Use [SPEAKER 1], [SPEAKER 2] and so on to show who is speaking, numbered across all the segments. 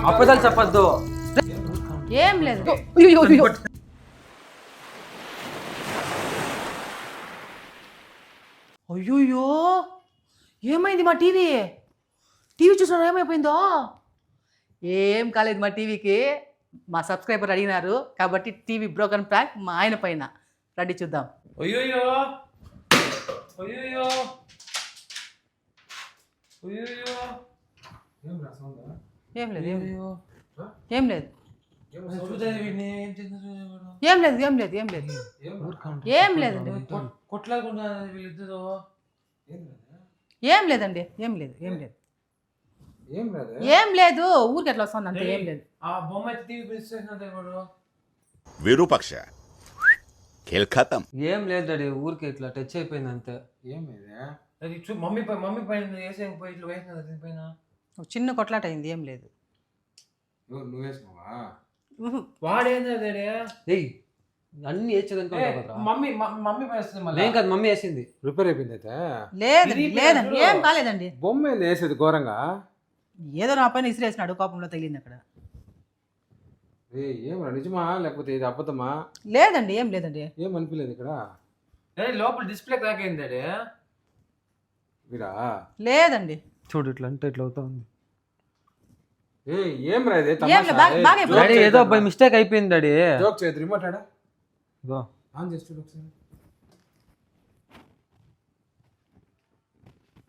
[SPEAKER 1] అబద్ధాలు చెప్పద్దు.
[SPEAKER 2] ఏం లేదు. అయ్యోయ్యో ఏమైంది మా టీవీ చూసినా ఏమైపోయిందో? ఏం కాలేదు మా టీవీకి. మా సబ్స్క్రైబర్ అడిగినారు కాబట్టి టీవీ బ్రోకన్ ప్రాంక్ మా ఆయన పైన. రండి చూద్దాం.
[SPEAKER 1] అయ్యోయ్యో అయ్యోయ్యో అయ్యోయ్యో
[SPEAKER 2] ఏం లేదు ఏం లేదు ఏం లేదు ఏం లేదు ఏం లేదు ఏం లేదు ఏం లేదండి.
[SPEAKER 1] కొట్లాడుకుంటా వీళ్ళిద్దరు.
[SPEAKER 2] ఏం లేదండి ఏం లేదు ఏం లేదు ఏం లేదు. ఊరికి ఎట్లా వస్తుంది అంతే. ఏం లేదు.
[SPEAKER 1] ఆ బొమ్మ టీవీ పిలిచేసినట్టు
[SPEAKER 3] విరూపక్ష ఖేల్ ఖతం.
[SPEAKER 1] ఏం లేదు డాడీ, ఊరికి ఇట్లా టచ్ అయిపోయింది అంతే. అది మమ్మీ పైన వేసేకపోయి ఇట్లా వేసిన పైన
[SPEAKER 2] చిన్న కొట్లాట అయింది. ఏం లేదు.
[SPEAKER 1] వాడేందా డాడీ? ఏయ్ అన్ని వేసేదనుకుంటా. మమ్మీ వేస్తుంది. ఏం కాదు, మమ్మీ వేసింది.
[SPEAKER 4] రిపేర్ అయిపోయింది అయితే.
[SPEAKER 2] లేదండి లేదండి ఏం కాలేదండి.
[SPEAKER 4] బొమ్మ ఏంది వేసేది ఘోరంగా?
[SPEAKER 2] ఏదో నా పైన ఇసిరేసినాడు, కోపంలో తగిలింది అక్కడ.
[SPEAKER 4] ఏమరా నిజమా లేకపోతే ఇది అబద్ధమా?
[SPEAKER 2] లేదండి ఏం లేదండి.
[SPEAKER 4] ఏం అనిపించలేదు ఇక్కడ.
[SPEAKER 1] లోపల డిస్ప్లే క్రాక్ అయింది డాడీ.
[SPEAKER 4] వీరా
[SPEAKER 2] లేదండి.
[SPEAKER 1] చూడు ఇట్లా అంటే ఇట్లా అవుతా ఉంది.
[SPEAKER 4] ఏమరా ఇది?
[SPEAKER 2] బాగా
[SPEAKER 1] ఏదో బై మిస్టేక్ అయిపోయింది డాడీ.
[SPEAKER 4] జోక్ చేయదు. రిమోట్ ఆడా
[SPEAKER 1] ఇగో
[SPEAKER 4] ఆన్ చేసి చూడు ఒకసారి.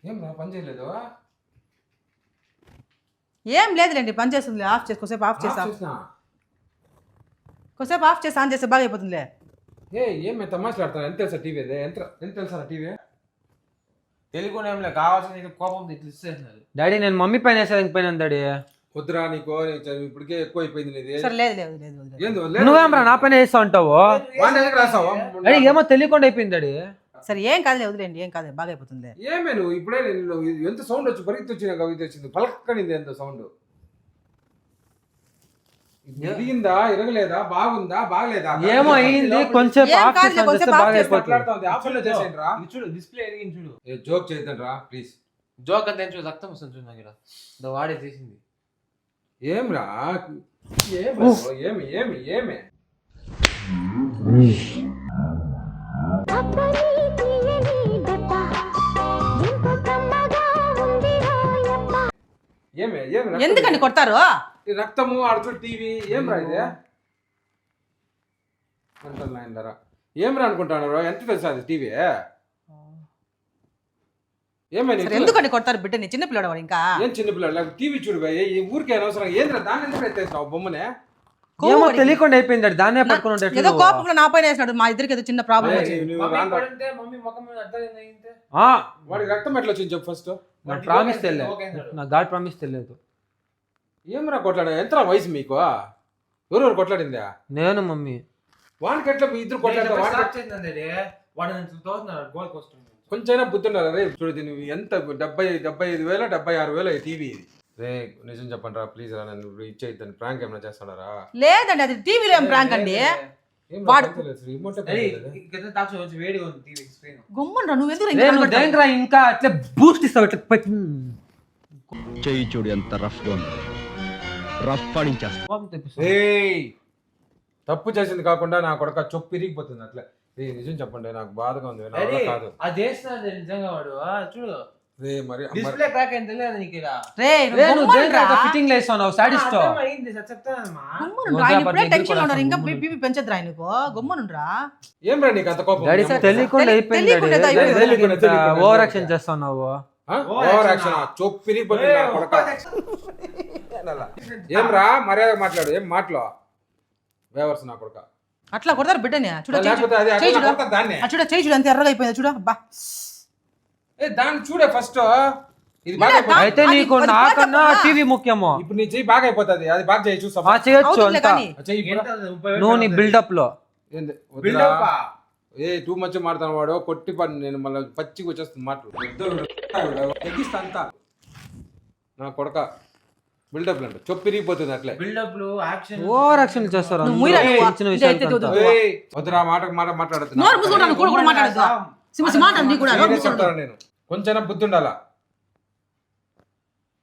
[SPEAKER 4] ఏమరా పని చేయలేదు?
[SPEAKER 2] ఏం లేదులేండి, పని చేస్తుంది. ఆఫ్ చేసి కొద్దిసేపు ఆఫ్ చేసి కొద్దిసేపు ఆఫ్ చేసి ఆన్ చేస్తే బాగా అయిపోతుందిలే.
[SPEAKER 4] ఏమే తమాషలాడతాను. ఎంత తెలుసా టీవీ? ఎంత తెలుసా టీవీ?
[SPEAKER 1] తెలుగు ఏం కావాల్సిన కోపం ఇట్లా ఇచ్చేసినారు డాడీ. నేను మమ్మీ పైన వేసేదానికి డాడీ.
[SPEAKER 4] వద్దురా నీకో ఇప్పటికే ఎక్కువ అయిపోయింది.
[SPEAKER 1] నువ్వేమరా నా పైన వేస్తా ఉంటావు?
[SPEAKER 4] రాసావా?
[SPEAKER 1] ఏమో తెలియకుండా అయిపోయింది డాడీ.
[SPEAKER 2] సరే ఏం కాదులే, వదిలేండి. ఏం కాదు, బాగా అయిపోతుంది.
[SPEAKER 4] ఏమే నువ్వు ఇప్పుడే ఎంత సౌండ్ వచ్చి పరిగెత్తి వచ్చిన ఇది వచ్చింది. పలక్కనింది ఎంత సౌండ్. ఇరిగిందా ఇరగలేదా బాగుందా బాగలేదా?
[SPEAKER 1] ఏమో అయింది కొంచెం.
[SPEAKER 4] చూడు డిస్ప్లే ఎరిగింది చూడు. జోక్ చేయద్దండి రా ప్లీజ్.
[SPEAKER 1] జోక్ అంతే చూడు, రక్తం వస్తుంది చూడు నాకు. వాడే తీసింది.
[SPEAKER 4] ఏమ్రా ఏమి ఏమి ఏమి
[SPEAKER 2] ఎందుకని కొడతారు?
[SPEAKER 4] రక్తము అడుచు టీవీ ఏమ్రా ఇది? ఏమ్రా అనుకుంటున్నారు? ఎంత తెలుసా అది టీవీ?
[SPEAKER 2] ఎందుకని కొడతారు బిడ్డని? చిన్నపిల్లడు వాడు. ఇంకా
[SPEAKER 4] ఏం చిన్నపిల్లడు? టీవీ చూడు ఈ ఊరికే అనవసరం. ఏంద్రా దాన్ని ఎందుకు ఎత్తేసినావు బొమ్మనే?
[SPEAKER 1] ఏమో తెలియకుండా అయిపోయింది. దాన్నే పట్టుకుని
[SPEAKER 2] ఏదో కోపంలో నా పైన వేసినాడు. మా ఇద్దరికి ఏదో చిన్న ప్రాబ్లం.
[SPEAKER 4] వాడికి రక్తం ఎట్లా వచ్చింది చెప్పు ఫస్ట్.
[SPEAKER 1] నాకు ప్రామిస్ తెలియదు. నాకు గాడ్ ప్రామిస్ తెలియదు.
[SPEAKER 4] ఏమరా కొట్లాడా? ఎంత వయసు మీకు? ఎవరెవరు కొట్లాడిందా?
[SPEAKER 1] నేను మమ్మీ.
[SPEAKER 4] వాడికి ఎట్లా మీ ఇద్దరు కొట్లాడారు? కొంచెం బుద్ధి ఉండాలి రే. చూడు నువ్వు ఎంత 75,000 76,000 టీవీ ఇది. రే నిజం చెప్పండి రా ప్లీజ్ రా. నన్ను ఇచ్చేద్దాన్ని. ప్రాంక్ ఏమైనా చేస్తున్నారా?
[SPEAKER 2] లేదండి, అది టీవీలో ఏం ప్రాంక్ అండి. గుమ్మన్రా నువ్వు ఎందుకు
[SPEAKER 1] ఇంకా అట్లా బూస్ట్ ఇస్తావు.
[SPEAKER 3] చెయ్యి చూడు ఎంత రఫ్ గా ఉంది. రఫ్
[SPEAKER 4] తప్పు చేసింది కాకుండా నా కొడుక చొప్పు ఇరిగిపోతుంది అట్లా. నిజం చెప్పండి నాకు బాధగా ఉంది. కాదు
[SPEAKER 1] అది నిజంగా వాడు చూడు.
[SPEAKER 4] రే మరి
[SPEAKER 1] డిస్ప్లే క్రాక్ అయింది తెలియదు నీకు?
[SPEAKER 2] ఫిట్టింగ్
[SPEAKER 1] లేసావు సాడిస్ట్.
[SPEAKER 2] ఇంకా బీపీ పెంచద్రా నీకు. గమ్మునుండ్రా.
[SPEAKER 4] ఏం రా నీకు అంత కోపం?
[SPEAKER 1] తెలియకుండా అయిపోయింది. ఓవర్ యాక్షన్ చేస్తున్నావు.
[SPEAKER 4] ఓవర్ యాక్షన్ చొప్పు ఇరిగిపోతుంది నా కొడుక. ఏం రా మర్యాద మాట్లాడు. ఏం మాటలో వేవర్స్ నా కొడుక.
[SPEAKER 2] అట్లా కొడతారు బిడ్డని. చూడ చేయి చూడు అంత ఎర్రగా అయిపోయింది. చూడ బా
[SPEAKER 4] దాన్ని చూడే ఫస్ట్. ఇది
[SPEAKER 1] అయితే నీకు నాకన్నా టీవీ ముఖ్యమో.
[SPEAKER 4] ఇప్పుడు నీ చెయ్యి బాగా అయిపోతుంది. అది బాగా చేయి చూసా
[SPEAKER 1] చేయొచ్చు. నువ్వు నీ బిల్డప్ లో
[SPEAKER 4] టూ మచ్ మాడతాను వాడు. కొట్టి పని నేను మళ్ళీ పచ్చికి వచ్చేస్తుంది మాటలు. ఎగ్గిస్తా అంతా నా కొడక. బిల్డప్ అంటే చొప్పిరిగిపోతుంది అట్లే.
[SPEAKER 1] ఓవర్ యాక్షన్ చేస్తారు.
[SPEAKER 4] వద్దురా మాట మాట్లాడుతున్నా.
[SPEAKER 2] సిమ అంటాను నీకు కూడా
[SPEAKER 4] సీరియస్ చెప్తాను నేను. కొంచెం బుద్ధి ఉండాలా.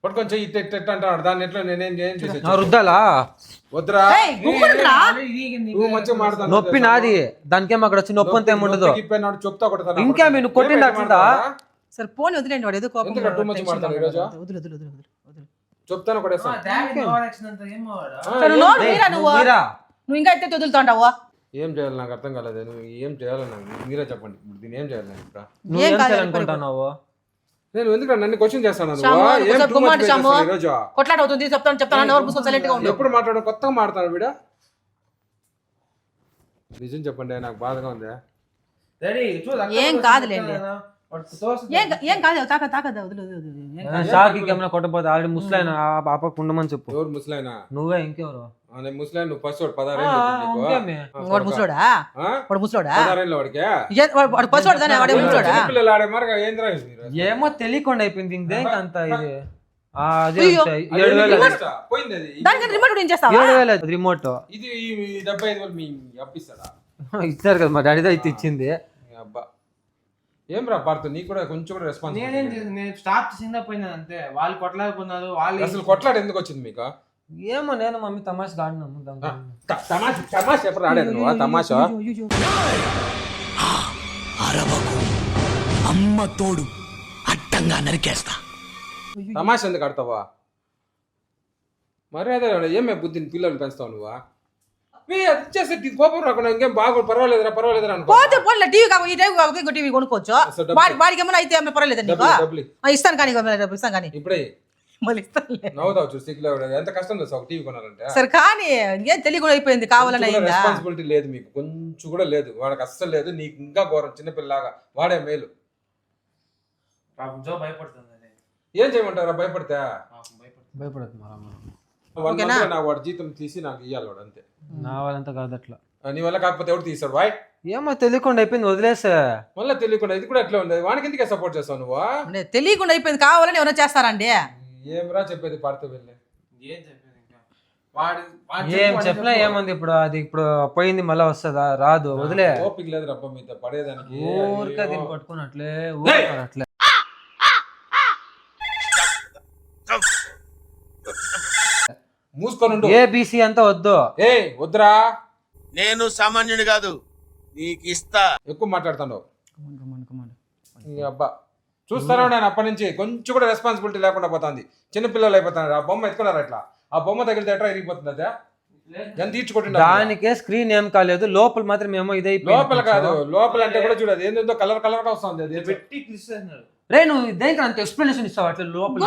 [SPEAKER 4] కొంచెం ఇట్ట అంటాడు దాన్ని ఎట్లా నేనేం చేసి
[SPEAKER 1] రుద్దాలా
[SPEAKER 4] వద్దురా
[SPEAKER 2] ఏయ్, గుమ్మునురా.
[SPEAKER 4] నువ్వు మంచిగా మాట్లాడుతాను.
[SPEAKER 1] నొప్పి నాది, దానికేం అక్కడ వచ్చి నొప్పి అంతా ఏముండదు.
[SPEAKER 4] చెప్తా కొడతాను.
[SPEAKER 1] ఇంకేమి నువ్వు కొట్టింది అట్లా
[SPEAKER 2] సరే పోనీ వదిలేండి, వాడు ఏదో కోపం
[SPEAKER 4] ఎందుకు too much మాట్లాడు ఈరోజు?
[SPEAKER 2] వదులు.
[SPEAKER 4] చెప్తాను కొడేస్తాను.
[SPEAKER 2] సరే నోరు మీరా నువ్వు ఇంకా అయితే వదులుతాంటావు.
[SPEAKER 4] ఏం చేయాలి నాకు అర్థం కాలేదు. నువ్వు ఏం చేయాలి నాకు మీరే చెప్పండి. ఇప్పుడు దీన్ని ఏం చేయాలి నేను ఇప్పుడు?
[SPEAKER 1] నువ్వు ఏం చేయాలనుకుంటున్నావు?
[SPEAKER 4] నేను ఎందుకు నన్ను క్వశ్చన్ చేస్తాను ఈరోజు?
[SPEAKER 2] కొట్లాట అవుతుంది చెప్తాను నోరు మూసుకొని సైలెంట్ గా ఉండు.
[SPEAKER 4] ఎప్పుడు మాట్లాడు కొత్తగా మాట్లాడతాను వీడ. నిజం చెప్పండి నాకు బాధగా ఉంది.
[SPEAKER 2] ఏం కాదులేండి, ఏం కాదు తాకదా వదులు.
[SPEAKER 1] షాకి ఏమైనా కొట్టపోతే ఆల్రెడీ ముసలైన ఆ పాపకు ఉండమని చెప్పు.
[SPEAKER 4] ఎవరు ముసలైనా?
[SPEAKER 1] నువ్వే ఇంకెవరు?
[SPEAKER 4] నేను ముసలైన నువ్వు ఫస్ట్ వాడు 16
[SPEAKER 2] వాడు ముసలోడా? వాడు ముసలోడా?
[SPEAKER 4] 16 వాడికి
[SPEAKER 2] వాడు పసివాడు దాని వాడే ముసలోడా?
[SPEAKER 4] పిల్లలు ఆడే మరి ఏంద్రా
[SPEAKER 1] ఏమో తెలియకుండా అయిపోయింది ఇంకే అంత ఇది. అదే
[SPEAKER 2] అయ్యో.
[SPEAKER 1] 7,000
[SPEAKER 4] పోయింది అది.
[SPEAKER 2] దానికి రిమోట్ ఏం చేస్తావా?
[SPEAKER 1] 7,000 రిమోట్
[SPEAKER 4] ఇది 75,000 మీ అప్పిస్తాడా?
[SPEAKER 1] ఇచ్చారు కదా మా డాడీతో అయితే ఇచ్చింది.
[SPEAKER 4] అబ్బా ఏం రా పార్తు నీకు కూడా కొంచెం కూడా రెస్పాన్స్.
[SPEAKER 5] నేను స్టాప్ చేసిందా పోయినా అంతే. వాళ్ళు కొట్లాడుకున్నారు. వాళ్ళు
[SPEAKER 4] అసలు కొట్లాట ఎందుకు వచ్చింది మీకు?
[SPEAKER 1] ఏమో నేను మమ్మీ తమాషా ఆడినాము.
[SPEAKER 4] తమాషా ఎప్పుడు ఆడాను నువ్వు? తమాషా
[SPEAKER 6] అరవకు అమ్మ తోడు అడ్డంగా నరికేస్తా.
[SPEAKER 4] తమాషా ఎందుకు ఆడతావా? మర్యాద ఏమే బుద్ధిని పిల్లల్ని పెంచుతావు నువ్వా? చేస్తే కోపం రాకుండా ఇంకేం బాగా పర్వాలేదురా అనుకో.
[SPEAKER 2] పోతే పోలే టీవీ కాకు ఈ టైం కాకు ఇంకో టీవీ కొనుక్కోవచ్చు. వాడికి ఏమైనా అయితే ఏమైనా పర్వాలేదండి
[SPEAKER 4] డబ్బులు
[SPEAKER 2] ఇస్తాను కానీ ఇస్తాను కానీ
[SPEAKER 4] ఇప్పుడే
[SPEAKER 2] మళ్ళీ ఇస్తాను.
[SPEAKER 4] నవ్వుతావు చూసి సిగ్గులో ఎంత కష్టం తెలుసా ఒక టీవీ కొనాలంటే.
[SPEAKER 2] సరే కానీ ఇంకేం తెలియకుండా అయిపోయింది కావాలని అయిందా?
[SPEAKER 4] రెస్పాన్సిబిలిటీ లేదు మీకు, కొంచెం కూడా లేదు. వాడికి అస్సలు లేదు. నీకు ఇంకా ఘోరం చిన్నపిల్లలాగా. వాడే మేలు.
[SPEAKER 5] జో భయపడుతుంది.
[SPEAKER 4] ఏం చేయమంటారా భయపడితే?
[SPEAKER 1] భయపడుతుంది
[SPEAKER 4] నాకు వాడి జీతం తీసి నాకు ఇవ్వాలి వాడు అంతే.
[SPEAKER 1] నా వాళ్ళంతా కాదు అట్లా.
[SPEAKER 4] నీ వల్ల కాకపోతే ఎవరు తీసాడు వాయ్?
[SPEAKER 1] ఏమో తెలియకుండా అయిపోయింది వదిలేసా.
[SPEAKER 4] మళ్ళీ తెలియకుండా ఇది కూడా ఎట్లా ఉంది? వానికి ఎందుకే సపోర్ట్ చేస్తావు నువ్వు?
[SPEAKER 2] తెలియకుండా అయిపోయింది కావాలని ఎవరైనా చేస్తారండి.
[SPEAKER 4] ఏమరా చెప్పేది పార్తూ వెళ్ళి?
[SPEAKER 5] ఏం చెప్పేది ఇంకా? వాడు
[SPEAKER 1] ఏం చెప్పినా ఏముంది ఇప్పుడు? అది ఇప్పుడు పోయింది మళ్ళీ వస్తుందా? రాదు. వదిలే.
[SPEAKER 4] ఓపిక లేదు రబ్బ మీతో పడేదానికి.
[SPEAKER 1] ఊరికే దీన్ని పట్టుకుని అట్లే ఊరుకోరు అట్లే.
[SPEAKER 4] మూసుకొని
[SPEAKER 1] ఏబిసి అంతా వద్దు.
[SPEAKER 4] ఏ వద్దురా,
[SPEAKER 6] నేను సామాన్యుడు కాదు, నీకు ఇస్తా.
[SPEAKER 4] ఎక్కువ మాట్లాడుతాను. అబ్బా చూస్తాను నేను అప్పటి నుంచి కొంచెం కూడా రెస్పాన్సిబిలిటీ లేకుండా పోతుంది. చిన్నపిల్లలు అయిపోతున్నారు. ఆ బొమ్మ ఎత్తుకున్నారు అట్లా. ఆ బొమ్మ తగిలితే ఎట్లా ఇరిగిపోతుంది? అదే ఎంత ఈడ్చుకుంటున్నా.
[SPEAKER 1] దానికే స్క్రీన్ ఏం కాలేదు, లోపల మాత్రం ఏమో ఇదే.
[SPEAKER 4] లోపల కాదు, లోపల అంటే కూడా చూడదు ఏందో కలర్ గా వస్తుంది. అది
[SPEAKER 5] పెట్టి పిలుస్తున్నారు.
[SPEAKER 1] రే నువ్వు దేనికి అంత ఎక్స్ప్లెనేషన్ ఇస్తావు అట్లా లోపల?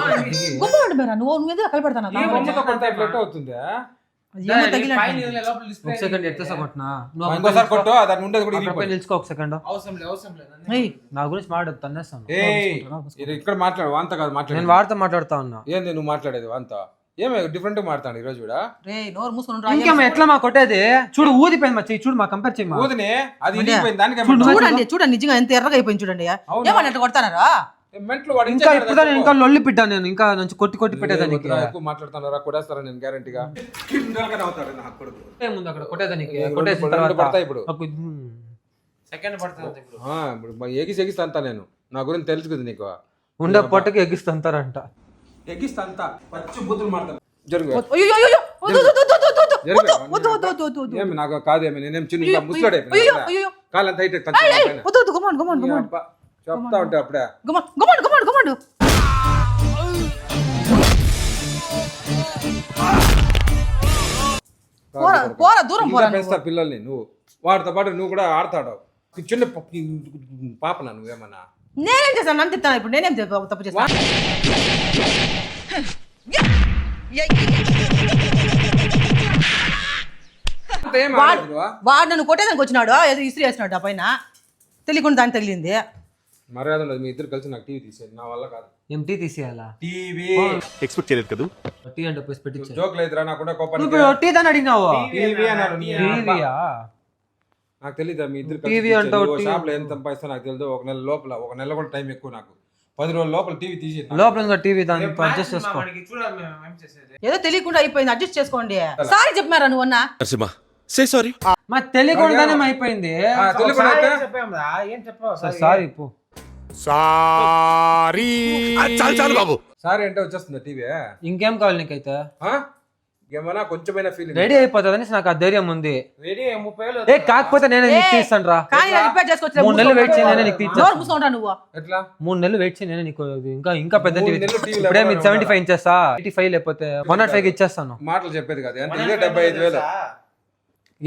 [SPEAKER 2] నువ్వు మీద కలిపెడతాను
[SPEAKER 4] బొమ్మతో కొడితే ఎట్లా అవుతుంది?
[SPEAKER 1] ఒక సెకండ్ ఎట్లా కొట్టినా
[SPEAKER 4] ఇంకోసారి కొట్టు. దాని ఉండేది కూడా
[SPEAKER 1] నిలుచుకో ఒక సెకండ్.
[SPEAKER 5] అవసరం లేదు.
[SPEAKER 1] నా గురించి మాట్లాడు తన్నేస్తాను.
[SPEAKER 4] ఇక్కడ మాట్లాడు అంత కాదు మాట్లాడు.
[SPEAKER 1] నేను వాడితో మాట్లాడుతా ఉన్నా.
[SPEAKER 4] ఏంది నువ్వు మాట్లాడేది అంత? ఏమే డిఫరెంట్ మాట్లాడు ఈరోజు కూడా.
[SPEAKER 2] ఇంకేమో
[SPEAKER 1] ఎట్లా మా కొట్టేది? చూడు ఊదిపోయింది మా చెయ్యి. చూడు మా కంపేర్ చేయి.
[SPEAKER 4] ఊదిని అది ఇరిగిపోయింది. దానికి
[SPEAKER 2] చూడండి నిజంగా ఎంత ఎర్రగా అయిపోయింది చూడండి. ఏమన్నా అట్లా కొడతానారా?
[SPEAKER 1] ఇంకా ఇప్పుడు ఇంకా లొల్లి పెట్టా నేను. ఇంకా నుంచి కొట్టి పెట్టేదానికి
[SPEAKER 4] ఎక్కువ మాట్లాడుతున్నారా? కొడేస్తారా నేను గ్యారంటీగా.
[SPEAKER 1] ఏముంది అక్కడ కొట్టేదానికి? కొట్టేసిన తర్వాత
[SPEAKER 4] ఇప్పుడు
[SPEAKER 5] సెకండ్ పడుతుంది.
[SPEAKER 4] ఇప్పుడు ఎగిస్తా అంతా నేను. నా గురించి తెలుసు కదా నీకు.
[SPEAKER 1] ఉండే పొట్టకి ఎగిస్తుంటారంట.
[SPEAKER 4] ఎగిస్తా అంతా పచ్చి బుద్ధులు మాట్లాడు. జరుగు నాకు కాదేమి. నేనేం చిన్న ముసలాడే కాలంత హైట్ చెప్తా ఉంటే అప్పుడే పెంచుతా పిల్లల్ని. నువ్వు వాడితో పాటు నువ్వు కూడా ఆడతాడు. చిన్న పాపనా నువ్వేమన్నా?
[SPEAKER 2] నేనేం చేశాను? నన్ను తిట్టాను ఇప్పుడు. నేనేం తప్పు చేస్తాను? వాడు నన్ను కొట్టేదానికి వచ్చినాడు. ఏదో ఇస్త్రీ వేసినాడు ఆ పైన. తెలియకుండా దాన్ని తగిలింది.
[SPEAKER 4] మర్యాద ఉండదు. మీ ఇద్దరు కలిసి నాకు టీవీ తీసేది నా వల్ల కాదు.
[SPEAKER 1] ఎంటీ తీసేయాలా?
[SPEAKER 4] టీవీ
[SPEAKER 3] ఎక్స్పెక్ట్ చేయలేదు కదా.
[SPEAKER 1] టీ అంటే పెట్టించు.
[SPEAKER 4] జోక్ లేదురా నాకుండా కోపం.
[SPEAKER 1] టీ దాన్ని అడిగినావు.
[SPEAKER 4] టీవీ అన్నాడు.
[SPEAKER 1] టీవీయా?
[SPEAKER 4] నాకు తెలీదా మీ ఇద్దరు
[SPEAKER 1] టీవీ అంటావు?
[SPEAKER 4] షాప్ లో ఎంత సంపాదిస్తా నాకు తెలియదు. ఒక నెల లోపల, ఒక నెల కూడా టైం ఎక్కువ నాకు. 10 రోజుల లోపల టీవీ తీసి
[SPEAKER 1] లోపల టీవీ దాన్ని అడ్జస్ట్ చేసుకో.
[SPEAKER 2] ఏదో తెలియకుండా అయిపోయింది. అడ్జస్ట్ చేసుకోండి. సారీ చెప్పారా నువ్వు అన్నా?
[SPEAKER 3] Say sorry.
[SPEAKER 1] మరి తెలియకుండానే అయిపోయింది.
[SPEAKER 4] తెలియకుండా
[SPEAKER 5] చెప్పాంరా, ఏం చెప్పావు?
[SPEAKER 1] సారీ పో.
[SPEAKER 3] చాలు చాలు బాబు.
[SPEAKER 4] సారీ అంటే వచ్చేస్తుందా టీవీ?
[SPEAKER 1] ఇంకేం కావాలి నీకైతే?
[SPEAKER 4] ఏమన్నా కొంచెమైనా ఫీలింగ్
[SPEAKER 1] రెడీ అయిపోతుంది, నాకు ఆ ధైర్యం ఉంది.
[SPEAKER 5] రెడీ 30,000.
[SPEAKER 1] ఏ కాకపోతే నేనే నీకు తీస్తాను రా.
[SPEAKER 2] కానీ రిపేర్ చేసుకోవచ్చు.
[SPEAKER 1] 3 నెలలు వెయిట్ చేయి, నేనే నీకు తీస్తాను.
[SPEAKER 2] నోరు మూసుకుంటా నువ్వు.
[SPEAKER 4] ఎట్లా
[SPEAKER 1] 3 నెలలు వెయిట్ చేయి, నేనే నీకు ఇంకా పెద్ద టీవీ.
[SPEAKER 4] 3 నెలలు టీవీ
[SPEAKER 1] ఇప్పుడే మీరు 75 ఇంచెస్సా, 85 లేకపోతే 105 ఇచ్చేస్తాను.
[SPEAKER 4] మాటలు చెప్పేది కాదు. ఎంత ఇదే 75,000.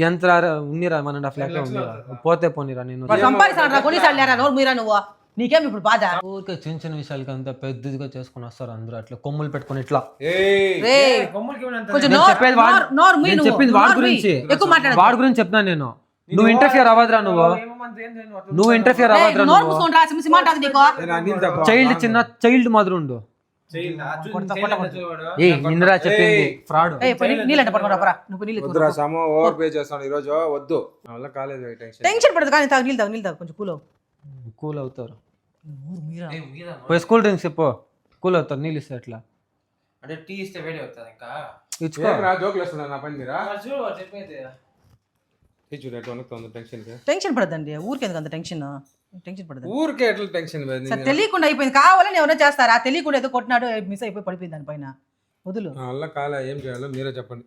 [SPEAKER 1] ఎంత ఉన్నిరా 1.5 లాక్ ఉన్నిరా, పోతే పోనీరా. నేను
[SPEAKER 2] సంపాదిస్తాను కొన్నిసార్లు లేరా నోరు మీరా నువ్వు. నీకేం ఇప్పుడు బాధ?
[SPEAKER 1] ఊరికే చిన్న చిన్న విషయాలకి అంతా పెద్దదిగా చేసుకుని వస్తారు అందరూ. అట్లా కొమ్ములు పెట్టుకుని ఇట్లా.
[SPEAKER 2] కొంచెం
[SPEAKER 1] నేను చెప్పేది వాడి గురించి, వాడి గురించి చెప్తాను నేను. నువ్వు ఇంటర్ఫియర్ అవ్వదురా, నువ్వు ఇంటర్ఫియర్ అవ్వదురా. చైల్డ్ మాదిరి ఉండు. నిన్నరా చెప్పింది ఫ్రాడ్.
[SPEAKER 4] వద్దురా సామో, ఓవర్ పే చేస్తాను ఈ రోజు. వద్దు నా వల్ల కాలేదు.
[SPEAKER 2] టెన్షన్ పడదు కానీ తాగు నీళ్ళు తాగు, నీళ్ళు తాగు, కొంచెం
[SPEAKER 1] కూల్ అవుతారు. పోయి స్కూల్ డ్రింక్స్ చెప్పు, కూల్ అవుతారు. నీళ్ళు ఇస్తే ఎట్లా
[SPEAKER 5] అంటే టీ ఇస్తే వేడి అవుతుంది. ఇంకా
[SPEAKER 1] ఇచ్చుకో.
[SPEAKER 4] జోకులు వేస్తున్నా నా పని మీరా?
[SPEAKER 5] చెప్పేది
[SPEAKER 2] టెన్షన్ పడదండి. ఊరికెందుకు అంత టెన్షన్? టెన్షన్ పడదు.
[SPEAKER 4] ఊరికే ఎట్లా టెన్షన్?
[SPEAKER 2] తెలియకుండా అయిపోయింది. కావాలని ఎవరైనా చేస్తారా? తెలియకుండా ఏదో కొట్టినాడు, మిస్ అయిపోయి పడిపోయింది దానిపైన. వదులు.
[SPEAKER 4] నా వల్ల కాలే, ఏం చేయాలో మీరే చెప్పండి.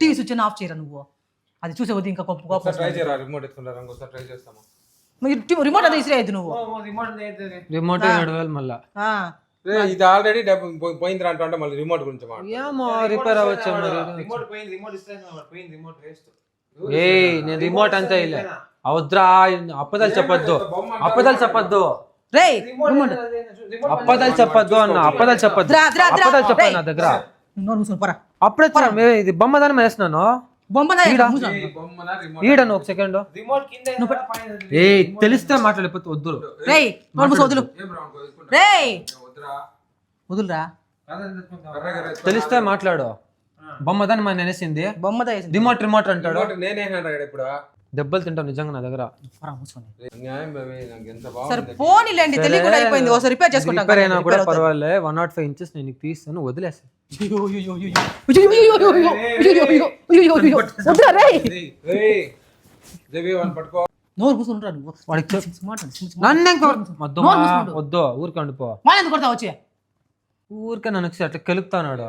[SPEAKER 2] టీవీ స్విచ్ ఆఫ్ చేయరా నువ్వు? అది చూసే వద్దు. ఇంకా
[SPEAKER 4] ట్రై చేయరా? రిమోట్ ఎత్తుకుంటారా? ఇంకోసారి ట్రై చేస్తాము.
[SPEAKER 2] రిమోట్ అది ఇసిరేయద్దు నువ్వు.
[SPEAKER 1] రిమోట్ 7,000 మళ్ళా.
[SPEAKER 4] ఇది ఆల్రెడీ పోయిందిరా అంటే మళ్ళీ రిమోట్ గురించి
[SPEAKER 1] ఏమో రిపేర్ అవ్వచ్చు. నేను రిమోట్ అంతా ఇలా అవద్రా. అప్పదాలు చెప్పొద్దు, అప్పదాలు చెప్పొద్దు, అప్పదాలు చెప్పొద్దు అన్న. అప్పదాలు చెప్పొద్దు, అప్పదాలు చెప్పాను నా దగ్గర. అప్పుడే ఇది బొమ్మదానం వేస్తున్నాను. ఈడను ఒక సెకండ్. ఏ తెలిస్తే మాట్లాడిపోతే వద్దు.
[SPEAKER 2] వదులురా.
[SPEAKER 1] తెలిస్తే మాట్లాడు. బొమ్మదాని మన అనేసింది. రిమోట్ రిమోట్ అంటాడు.
[SPEAKER 4] ఇప్పుడు
[SPEAKER 1] దెబ్బలు తింటావు నిజంగా నా దగ్గర.
[SPEAKER 2] పోనీలేండి, తెలియకుండా అయిపోయింది. ఒకసారి రిపేర్ చేసుకుంటాం.
[SPEAKER 1] రిపేర్ అయినా కూడా పర్వాలే. 105 ఇంచెస్ నేను నీకు తీస్తాను, వదిలేసి. వద్దు, ఊరికే ఉండిపో.
[SPEAKER 2] వచ్చి
[SPEAKER 1] ఊరికే నన్ను అట్లా కెలుపుతాడు.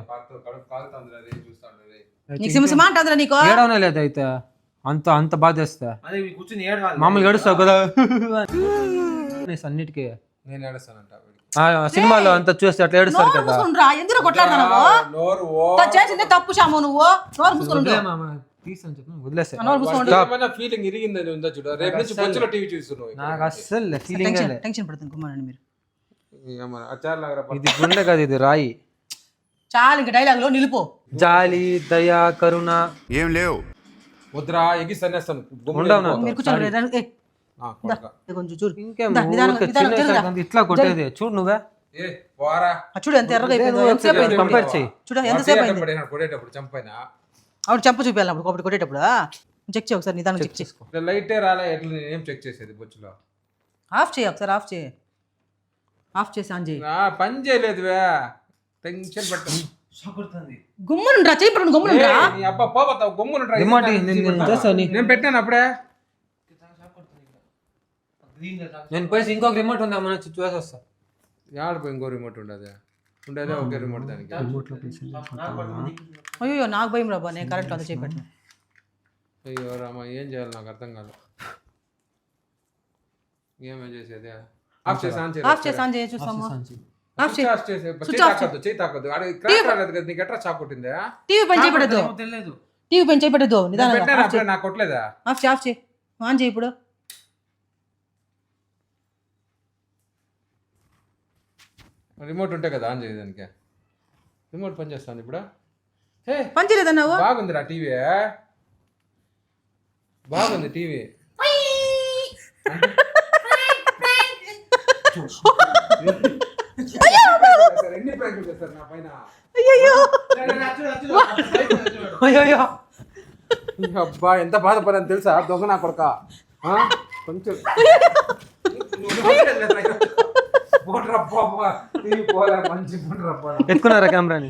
[SPEAKER 1] ఏడవనే లేదు అయితే అంత బాధేస్తా. మామూలుగా ఏడుస్తావు కదా అన్నిటికీ.
[SPEAKER 4] నేను ఏడుస్తానంట.
[SPEAKER 1] సినిమాలో అంతా చూస్తే అట్లా ఏడుస్తారు కదా.
[SPEAKER 2] ఎందుకు కొట్లాడుతున్నావు? తప్పు షాము నువ్వు.
[SPEAKER 4] ఫీలింగ్ ఇరిగిందని ఉందా చూడు. రేపు నుంచి బొచ్చులో టీవీ చూస్తున్నావు.
[SPEAKER 1] నాకు అస్సలు ఫీలింగ్
[SPEAKER 2] టెన్షన్ పడుతుంది. కుమారండి మీరు
[SPEAKER 1] ఇది గుండె కాదు, ఇది రాయి.
[SPEAKER 2] చాలు ఇంకా డైలాగ్ లో నిలుపు.
[SPEAKER 1] జాలి, దయ, కరుణ
[SPEAKER 3] ఏం లేవు.
[SPEAKER 4] వద్దురా ఎగిస్తానేస్తాను.
[SPEAKER 1] ఇట్లా కొట్టేది చూడు నువ్వే.
[SPEAKER 2] చూడు ఎంత ఎర్రగా
[SPEAKER 1] కంపేర్ చేయి.
[SPEAKER 2] చూడు ఎంతసేపు
[SPEAKER 4] కొట్టేటప్పుడు చంపైనా
[SPEAKER 2] ఆవిడ చంప చూపించాలి. అప్పుడు కొట్టేటప్పుడు చెక్ చేయి ఒకసారి, నిదానం చెక్ చేసుకో.
[SPEAKER 4] లైటే రాలే, ఎట్లా ఏం చెక్ చేసేది బొచ్చులో?
[SPEAKER 2] ఆఫ్ చేయి ఒకసారి, ఆఫ్ చేయి. ఆఫ్ చేసి ఆన్ చేయి.
[SPEAKER 4] పని చేయలేదు. టెన్షన్ పట్టు.
[SPEAKER 2] గుమ్మునుండ్రా, చేయి పడు. గుమ్మునుండ్రా.
[SPEAKER 4] నేను పెట్టాను అప్పుడే.
[SPEAKER 1] నేను పోయి ఇంకొక రిమోట్ ఉందా మన చూసి వస్తా.
[SPEAKER 4] ఆడిపోయి ఇంకో రిమోట్ ఉండదు. ఉండేదే ఒకే రిమోట్ దానికి.
[SPEAKER 2] అయ్యో నాకు భయం రాబా, నేను కరెంట్ అంతా చేపెట్టాను.
[SPEAKER 4] అయ్యో రామా, ఏం చేయాలి నాకు అర్థం కాదు. ఏమేం చేసేది? ఆఫ్ చేసి ఆన్ చేయి.
[SPEAKER 2] ఆఫ్ చేసి ఆన్ చేయి చూస్తాము. ఆఫ్ చేయి.
[SPEAKER 4] చేయి తాకద్దు. క్రాక్ రాలేదు కదా నీకు. ఎట్లా షాక్ కొట్టిందా?
[SPEAKER 2] టీవీ పని చేయబడదు. టీవీ పని చేయబడదు. నిదానంగా
[SPEAKER 4] నాకు కొట్టలేదా?
[SPEAKER 2] ఆఫ్ చేయి, ఆఫ్ చేయి. ఆన్ చేయి ఇప్పుడు.
[SPEAKER 4] రిమోట్ ఉంటే కదా ఆన్ చేయడానికి. రిమోట్ పని చేస్తాను ఇప్పుడు.
[SPEAKER 2] పని చేయలేదన్నావు.
[SPEAKER 4] బాగుందిరా టీవీ, బాగుంది టీవీ. ఎన్ని ప్రాంకులు చేస్తారు నా పైన? అబ్బా ఎంత బాధపడాను తెలుసా దొంగ నా కొడుక. కొంచెం
[SPEAKER 1] ఎత్తుకున్నారా కెమెరాని?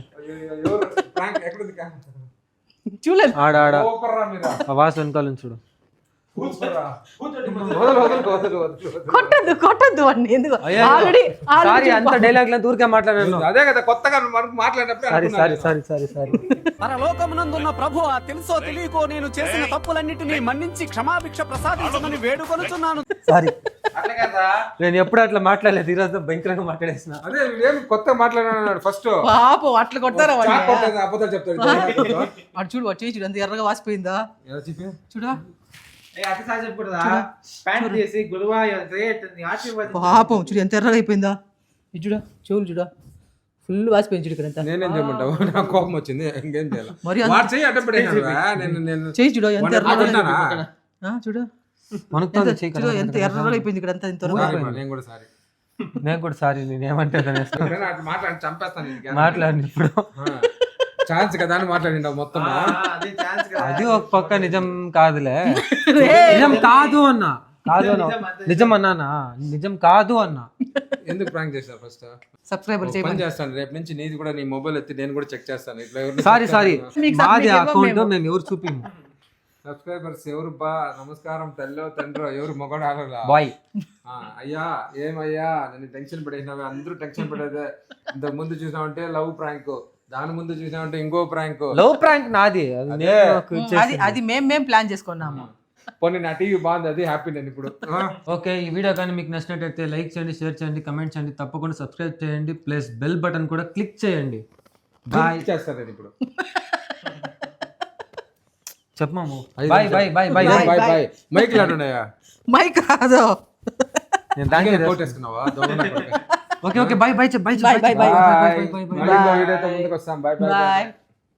[SPEAKER 4] ఎక్కడుంది కెమెరా?
[SPEAKER 2] చూడలేదు.
[SPEAKER 1] ఆడ ఆడ
[SPEAKER 4] సూపర్ రా మీరు.
[SPEAKER 1] ఆ వాసు వెనకాల నుంచి చూడు.
[SPEAKER 4] సూపర్ రా. వదలు.
[SPEAKER 2] కొట్టద్దు వాడిని ఎందుకు
[SPEAKER 1] అయ్యో.
[SPEAKER 2] ఆల్రెడీ
[SPEAKER 1] సారీ అంత డైలాగ్ లా ఊరికే మాట్లాడాను.
[SPEAKER 4] అదే కదా కొత్తగా మనకు మాట్లాడినప్పుడు
[SPEAKER 1] సారీ
[SPEAKER 7] పరలోకమునందున్న ప్రభువా, తెలుసో తెలియకో నేను చేసిన తప్పులన్నిటినీ మన్నించి క్షమాభిక్ష ప్రసాదించమని వేడుకొనుచున్నాను.
[SPEAKER 1] సారీ.
[SPEAKER 5] అట్లా కదా
[SPEAKER 1] నేను ఎప్పుడు అట్లా మాట్లాడలేదు, ఈరోజు భయంకరంగా మాట్లాడేసిన.
[SPEAKER 4] అదే ఏం కొత్తగా మాట్లాడాడు ఫస్ట్.
[SPEAKER 2] పాపం అట్లా కొడతారా వాడిని?
[SPEAKER 4] అబద్ధాలు చెప్తాడు.
[SPEAKER 2] వాడు చూడు వాడు చేయి చూడు ఎంత ఎర్రగా వాసిపోయిందా చూడా.
[SPEAKER 5] అట్లా సార్ చెప్పకూడదా ప్యాంట్ చేసి గురువా గ్రేట్ నీ ఆశీర్వాదం.
[SPEAKER 2] పాపం చూడు ఎంత ఎర్రగా అయిపోయిందా. ఇది చూడా చెవులు చూడా ఫుల్ వాసిపోయింది చూడు ఇక్కడ ఎంత.
[SPEAKER 4] నేనేం చేయమంటావు, నాకు కోపం వచ్చింది, ఇంకేం చేయాలి.
[SPEAKER 2] మరి
[SPEAKER 4] వాడు చెయ్యి అడ్డం పెట్టేసాడు. నేను
[SPEAKER 2] చేయి చూడు ఎంత ఎర్రగా
[SPEAKER 4] కొట్టానా?
[SPEAKER 2] చూడు
[SPEAKER 1] మనకుతుంది చెయ్యి
[SPEAKER 2] చూడు
[SPEAKER 1] కదా.
[SPEAKER 2] ఎంత ఎర్రగా అయిపోయింది ఇక్కడ అంతా ఇంతవరకు.
[SPEAKER 4] సారీ మా, నేను కూడా సారీ.
[SPEAKER 1] నేను కూడా సారీ, నేనేమంటే
[SPEAKER 4] ఎప్పుడైనా అట్లా మాట్లాడి చంపేస్తాను నీకు.
[SPEAKER 1] మాట్లాడి ఇప్పుడు.
[SPEAKER 4] ఛాన్స్ కదా అని మాట్లాడిండావు మొత్తం.
[SPEAKER 5] అదే ఛాన్స్ కదా.
[SPEAKER 1] అది ఒక పక్క నిజం కాదులే. నిజం కాదు అన్నా, నిజం అన్నానా, నిజం కాదు అన్నా.
[SPEAKER 4] ఎందుకు ప్రాంక్ చేశారు ఫస్ట్?
[SPEAKER 2] సబ్స్క్రైబర్
[SPEAKER 4] పని చేస్తాను రేపు నుంచి, నీది కూడా నీ మొబైల్ ఎత్తి నేను కూడా చెక్ చేస్తాను. ఇట్లా ఎవరిని
[SPEAKER 1] సారీ
[SPEAKER 2] మీకు
[SPEAKER 1] మాది
[SPEAKER 2] మీకు
[SPEAKER 1] అకౌంట్
[SPEAKER 2] మేము-
[SPEAKER 1] మేము ఎవరు చూపిము.
[SPEAKER 4] సబ్స్క్రైబర్స్ ఎవరు బా నమస్కారం తల్లో తండ్రో ఎవరు మొగడు ఆడరా
[SPEAKER 1] బాయ్
[SPEAKER 4] అయ్యా ఏమయ్యా నన్ను టెన్షన్ పడేసినావు, అందరూ టెన్షన్ పడేదే. ఇంతకు ముందు చూసామంటే లవ్ ప్రాంక్, దాని ముందు చూసామంటే ఇంకో ప్రాంక్.
[SPEAKER 1] లవ్ ప్రాంక్ నాది, అది నేను నాకు
[SPEAKER 2] అది
[SPEAKER 1] ఇచ్చేసింది.
[SPEAKER 2] అది మేము ప్లాన్ చేసుకున్నాము.
[SPEAKER 4] పోనీ నా టీవీ బాగుంది, అది హ్యాపీ నేను ఇప్పుడు.
[SPEAKER 1] ఓకే, ఈ వీడియో కానీ మీకు నచ్చినట్టయితే లైక్ చేయండి, షేర్ చేయండి, కమెంట్ చేయండి, తప్పకుండా సబ్స్క్రైబ్ చేయండి, ప్లస్ బెల్ బటన్ కూడా క్లిక్ చేయండి. బాయ్
[SPEAKER 4] చేస్తాను నేను ఇప్పుడు.
[SPEAKER 1] చెప్పమాము bye bye bye bye
[SPEAKER 2] Bye.
[SPEAKER 4] Bye bye. Mic లాడున్నాయా?
[SPEAKER 2] మైక్ కాదు.
[SPEAKER 1] నేను దానికి
[SPEAKER 4] కోటేసుకున్నావా?
[SPEAKER 1] Okay okay bye bye bye
[SPEAKER 2] Bye, bye, bye.
[SPEAKER 4] Bye. మళ్ళీ ఇంకో వీడియోతో ముందుకు వస్తాం. Bye bye.
[SPEAKER 2] బాయ్.